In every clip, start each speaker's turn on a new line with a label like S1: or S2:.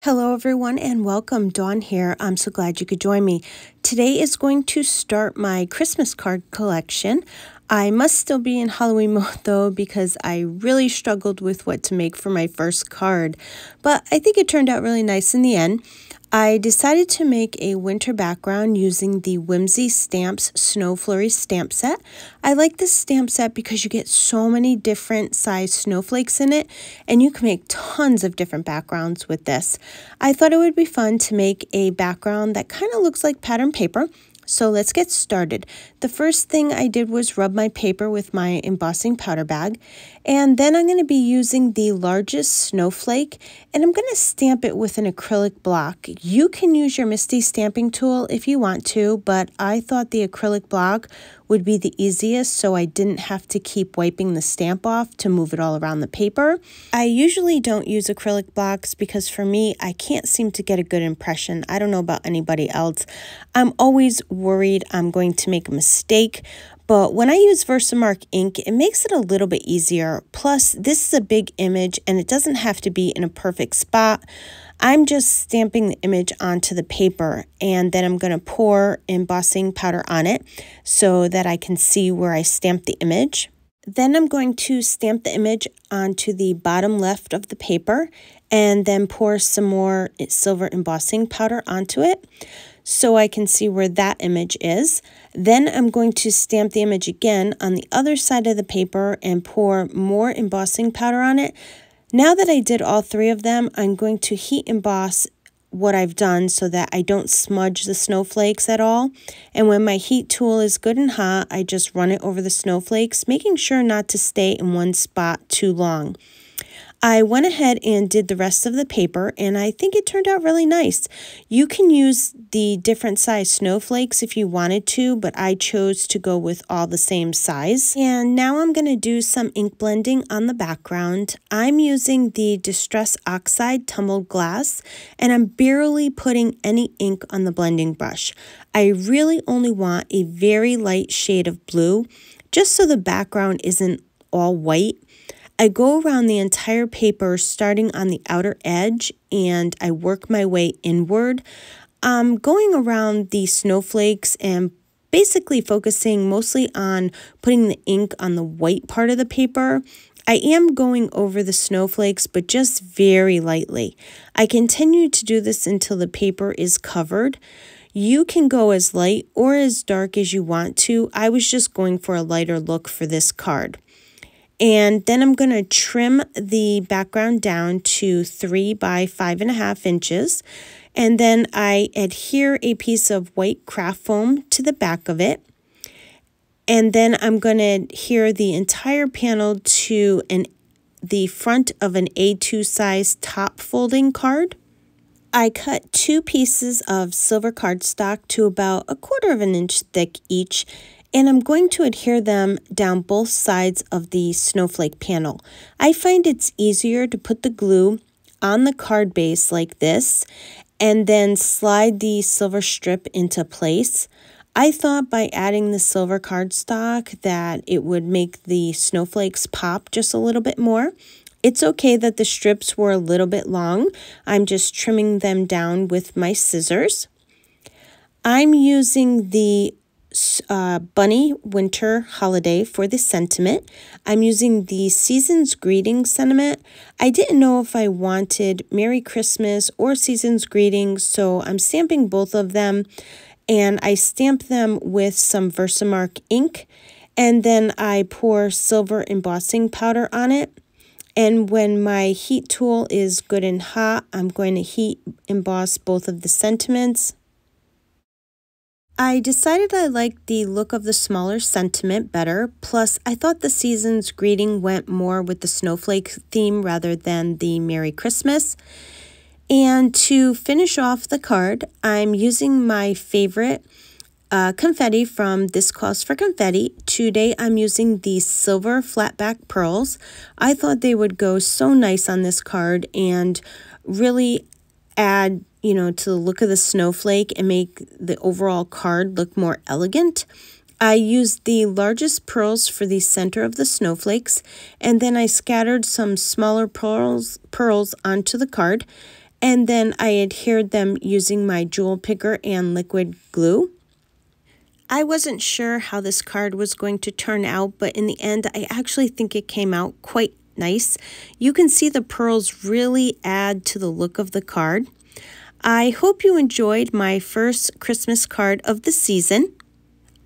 S1: Hello everyone and welcome. Dawn here. I'm so glad you could join me. Today is going to start my Christmas card collection. I must still be in Halloween mode though because I really struggled with what to make for my first card, but I think it turned out really nice in the end. I decided to make a winter background using the Whimsy Stamps Snow Flurry stamp set. I like this stamp set because you get so many different size snowflakes in it and you can make tons of different backgrounds with this. I thought it would be fun to make a background that kind of looks like pattern paper. So let's get started. The first thing I did was rub my paper with my embossing powder bag, and then I'm going to be using the largest snowflake and I'm going to stamp it with an acrylic block. You can use your Misty stamping tool if you want to, but I thought the acrylic block would be the easiest so I didn't have to keep wiping the stamp off to move it all around the paper. I usually don't use acrylic blocks because for me, I can't seem to get a good impression. I don't know about anybody else. I'm always worried I'm going to make a mistake, but when I use VersaMark ink, it makes it a little bit easier. Plus, this is a big image and it doesn't have to be in a perfect spot. I'm just stamping the image onto the paper and then I'm going to pour embossing powder on it so that I can see where I stamped the image. Then I'm going to stamp the image onto the bottom left of the paper and then pour some more silver embossing powder onto it so I can see where that image is. Then I'm going to stamp the image again on the other side of the paper and pour more embossing powder on it. Now that I did all three of them, I'm going to heat emboss what I've done so that I don't smudge the snowflakes at all. And when my heat tool is good and hot, I just run it over the snowflakes, making sure not to stay in one spot too long. I went ahead and did the rest of the paper and I think it turned out really nice. You can use the different size snowflakes if you wanted to, but I chose to go with all the same size. And now I'm going to do some ink blending on the background. I'm using the Distress Oxide Tumbled Glass and I'm barely putting any ink on the blending brush. I really only want a very light shade of blue just so the background isn't all white. I go around the entire paper starting on the outer edge and I work my way inward. I'm going around the snowflakes and basically focusing mostly on putting the ink on the white part of the paper. I am going over the snowflakes, but just very lightly. I continue to do this until the paper is covered. You can go as light or as dark as you want to. I was just going for a lighter look for this card. And then I'm going to trim the background down to 3 by 5.5 inches. And then I adhere a piece of white craft foam to the back of it. And then I'm going to adhere the entire panel to the front of an A2 size top folding card. I cut 2 pieces of silver cardstock to about 1/4 of an inch thick each. And I'm going to adhere them down both sides of the snowflake panel. I find it's easier to put the glue on the card base like this and then slide the silver strip into place. I thought by adding the silver cardstock that it would make the snowflakes pop just a little bit more. It's okay that the strips were a little bit long. I'm just trimming them down with my scissors. I'm using the Bunny Winter Holiday for the sentiment. I'm using the Season's Greetings sentiment. I didn't know if I wanted Merry Christmas or Season's Greetings, so I'm stamping both of them. And I stamp them with some VersaMark ink. And then I pour silver embossing powder on it. And when my heat tool is good and hot, I'm going to heat emboss both of the sentiments. I decided I liked the look of the smaller sentiment better, plus I thought the Season's Greeting went more with the snowflake theme rather than the Merry Christmas. And to finish off the card, I'm using my favorite confetti from ThisCallsforConfetti. Today I'm using the silver flatback pearls. I thought they would go so nice on this card and really add to the look of the snowflake and make the overall card look more elegant. I used the largest pearls for the center of the snowflakes, and then I scattered some smaller pearls onto the card. and then I adhered them using my jewel picker and liquid glue. I wasn't sure how this card was going to turn out, but in the end, I actually think it came out quite nice. You can see the pearls really add to the look of the card. I hope you enjoyed my first Christmas card of the season.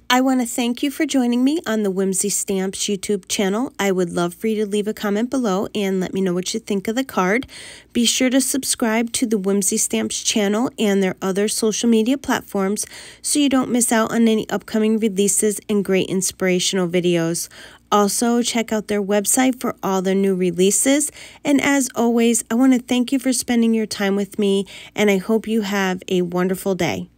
S1: I want to thank you for joining me on the Whimsy Stamps YouTube channel. I would love for you to leave a comment below and let me know what you think of the card. Be sure to subscribe to the Whimsy Stamps channel and their other social media platforms so you don't miss out on any upcoming releases and great inspirational videos. Also, check out their website for all their new releases. And as always, I want to thank you for spending your time with me, and I hope you have a wonderful day.